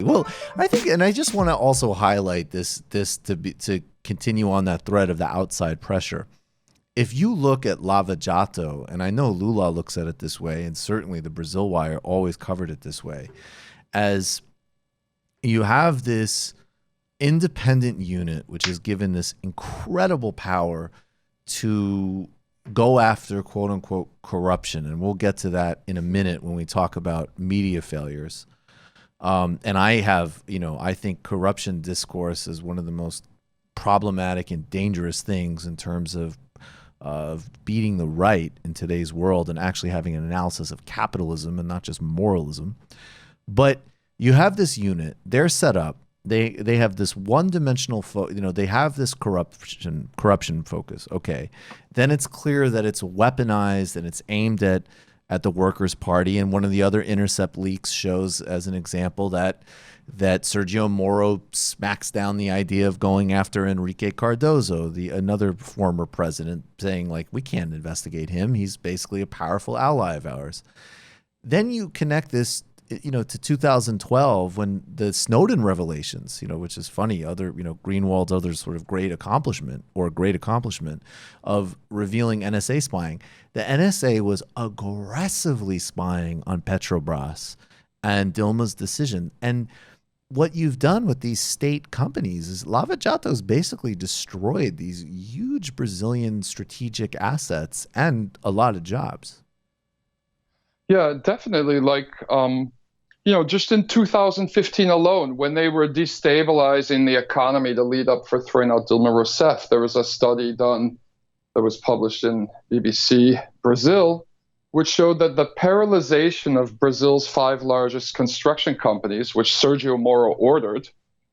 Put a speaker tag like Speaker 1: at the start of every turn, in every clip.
Speaker 1: Well, I think, and I just want to also highlight this to continue on that thread of the outside pressure. If you look at Lava Jato, and I know Lula looks at it this way, and certainly the Brazil Wire always covered it this way, as you have this independent unit which is given this incredible power to go after quote unquote corruption, and we'll get to that in a minute when we talk about media failures. And I think corruption discourse is one of the most problematic and dangerous things in terms of beating the right in today's world and actually having an analysis of capitalism and not just moralism. But you have this unit, they're set up, they have this one-dimensional, they have this corruption focus. Okay, then it's clear that it's weaponized and it's aimed at the Workers' Party. And one of the other Intercept leaks shows, as an example, that Sergio Moro smacks down the idea of going after Enrique Cardozo, another former president, saying, like, we can't investigate him. He's basically a powerful ally of ours. Then you connect this, to 2012 when the Snowden revelations, which is funny, Greenwald's other sort of great accomplishment of revealing NSA spying. The NSA was aggressively spying on Petrobras and Dilma's decision. And what you've done with these state companies is Lava Jato's basically destroyed these huge Brazilian strategic assets and a lot of jobs.
Speaker 2: Yeah, definitely. Just in 2015 alone, when they were destabilizing the economy to lead up for throwing out Dilma Rousseff, there was a study done that was published in BBC Brazil, which showed that the paralyzation of Brazil's 5 largest construction companies, which Sergio Moro ordered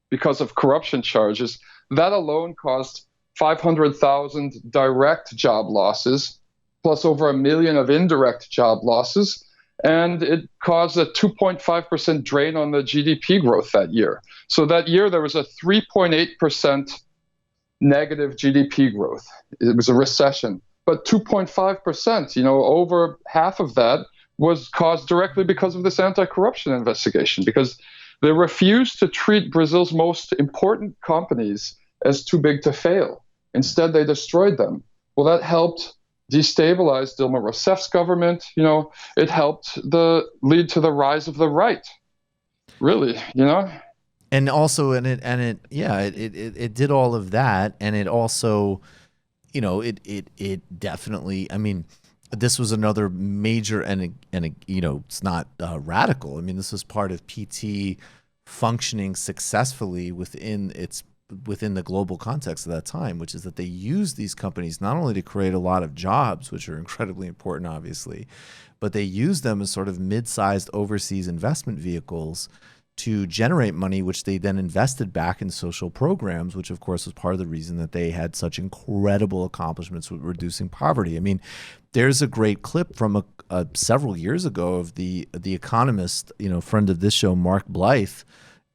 Speaker 2: because of corruption charges, that alone caused 500,000 direct job losses, plus over 1 million of indirect job losses. And it caused a 2.5% drain on the GDP growth that year. So that year, there was a 3.8% negative GDP growth. It was a recession. But 2.5%, over half of that was caused directly because of this anti-corruption investigation, because they refused to treat Brazil's most important companies as too big to fail. Instead, they destroyed them. Well, that helped destabilize Dilma Rousseff's government. It helped lead to the rise of the right. Really.
Speaker 1: And also, it did all of that, and it also, it definitely. I mean, this was another major, and it's not radical. I mean, this was part of PT functioning successfully within the global context of that time, which is that they use these companies not only to create a lot of jobs, which are incredibly important, obviously, but they use them as sort of mid-sized overseas investment vehicles to generate money, which they then invested back in social programs, which of course was part of the reason that they had such incredible accomplishments with reducing poverty. I mean, there's a great clip from several years ago of the Economist, friend of this show, Mark Blythe,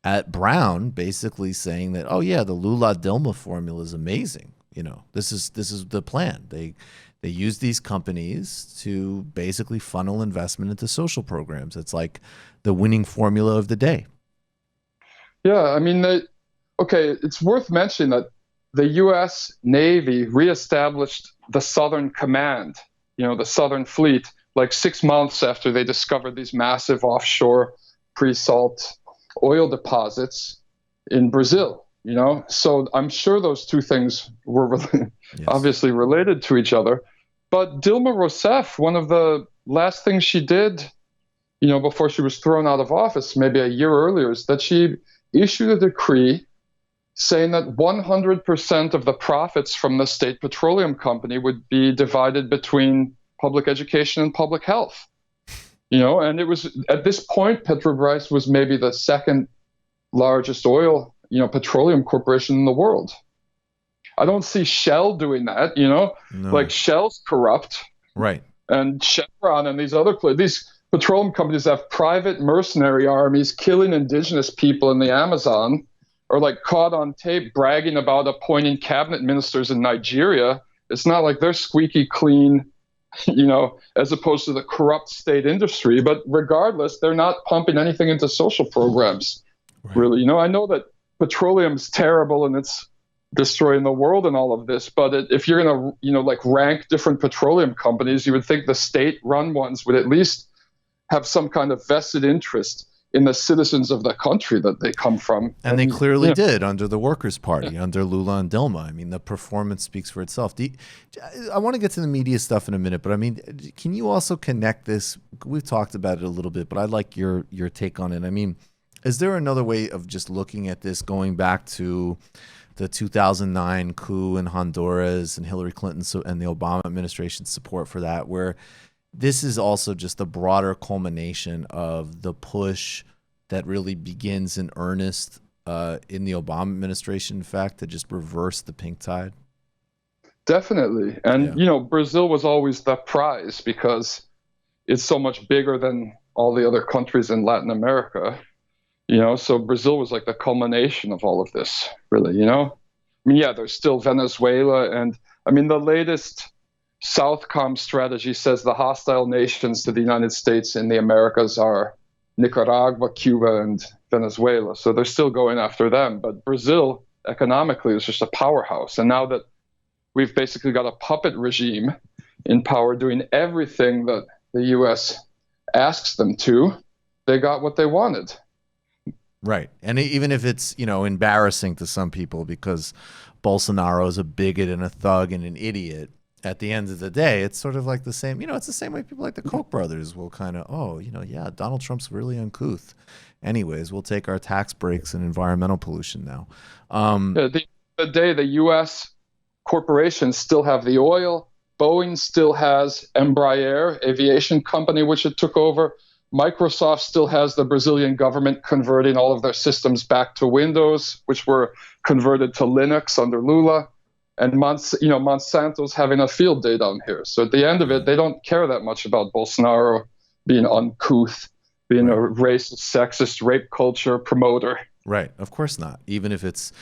Speaker 1: at Brown, basically saying that, oh yeah, the Lula Dilma formula is amazing. This is the plan. They use these companies to basically funnel investment into social programs. It's like the winning formula of the day.
Speaker 2: Yeah, I mean, it's worth mentioning that the U.S. Navy reestablished the Southern Command, the Southern Fleet, like 6 months after they discovered these massive offshore pre-salt oil deposits in Brazil, So I'm sure those two things were obviously related to each other. But Dilma Rousseff, one of the last things she did, before she was thrown out of office, maybe a year earlier, is that she issued a decree saying that 100% of the profits from the state petroleum company would be divided between public education and public health. And it was at this point, Petrobras was maybe the second largest oil, petroleum corporation in the world. I don't see Shell doing that, No. Like Shell's corrupt.
Speaker 1: Right.
Speaker 2: And Chevron and these petroleum companies have private mercenary armies killing indigenous people in the Amazon, or like caught on tape bragging about appointing cabinet ministers in Nigeria. It's not like they're squeaky clean, as opposed to the corrupt state industry. But regardless, they're not pumping anything into social programs.
Speaker 1: Right.
Speaker 2: really. I know that petroleum is terrible and it's destroying the world and all of this, but if you're going to, like rank different petroleum companies, you would think the state-run ones would at least have some kind of vested interest in the citizens of the country that they come from.
Speaker 1: And they clearly
Speaker 2: you know,
Speaker 1: did under the Workers' Party, under Lula and Dilma. I mean, the performance speaks for itself. I want to get to the media stuff in a minute, but I mean, can you also connect this? We've talked about it a little bit, but I'd like your take on it. I mean, is there another way of just looking at this, going back to the 2009 coup in Honduras and Hillary Clinton and the Obama administration's support for that, where this is also just a broader culmination of the push that really begins in earnest in the Obama administration, in fact, to just reverse the pink tide?
Speaker 2: Definitely. And,
Speaker 1: Yeah.
Speaker 2: Brazil was always the prize because it's so much bigger than all the other countries in Latin America. So Brazil was like the culmination of all of this, really. I mean, yeah, there's still Venezuela. And I mean, the latest Southcom strategy says the hostile nations to the United States in the Americas are Nicaragua, Cuba, and Venezuela. So they're still going after them. But Brazil, economically, is just a powerhouse. And now that we've basically got a puppet regime in power doing everything that the U.S. asks them to, they got what they wanted.
Speaker 1: Right. And even if it's, embarrassing to some people because Bolsonaro is a bigot and a thug and an idiot, at the end of the day, it's sort of like the same, it's the same way people like the Koch brothers will kind of, yeah, Donald Trump's really uncouth. Anyways, we'll take our tax breaks and environmental pollution now.
Speaker 2: The day the U.S. corporations still have the oil, Boeing still has Embraer, aviation company, which it took over. Microsoft still has the Brazilian government converting all of their systems back to Windows, which were converted to Linux under Lula. And Monsanto's having a field day down here. So at the end of it, they don't care that much about Bolsonaro being uncouth, being a racist, sexist, rape culture promoter.
Speaker 1: Right. Of course not. Even if it's,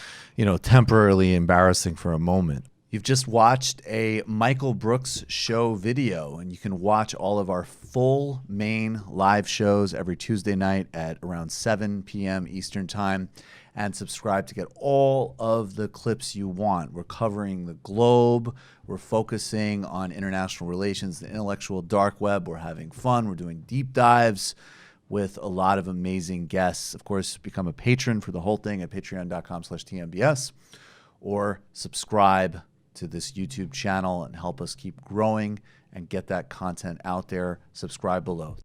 Speaker 1: temporarily embarrassing for a moment. You've just watched a Michael Brooks show video, and you can watch all of our full main live shows every Tuesday night at around 7 p.m. Eastern Time, and subscribe to get all of the clips you want. We're covering the globe. We're focusing on international relations, the intellectual dark web. We're having fun. We're doing deep dives with a lot of amazing guests. Of course, become a patron for the whole thing at patreon.com/TMBS, or subscribe to this YouTube channel and help us keep growing and get that content out there. Subscribe below.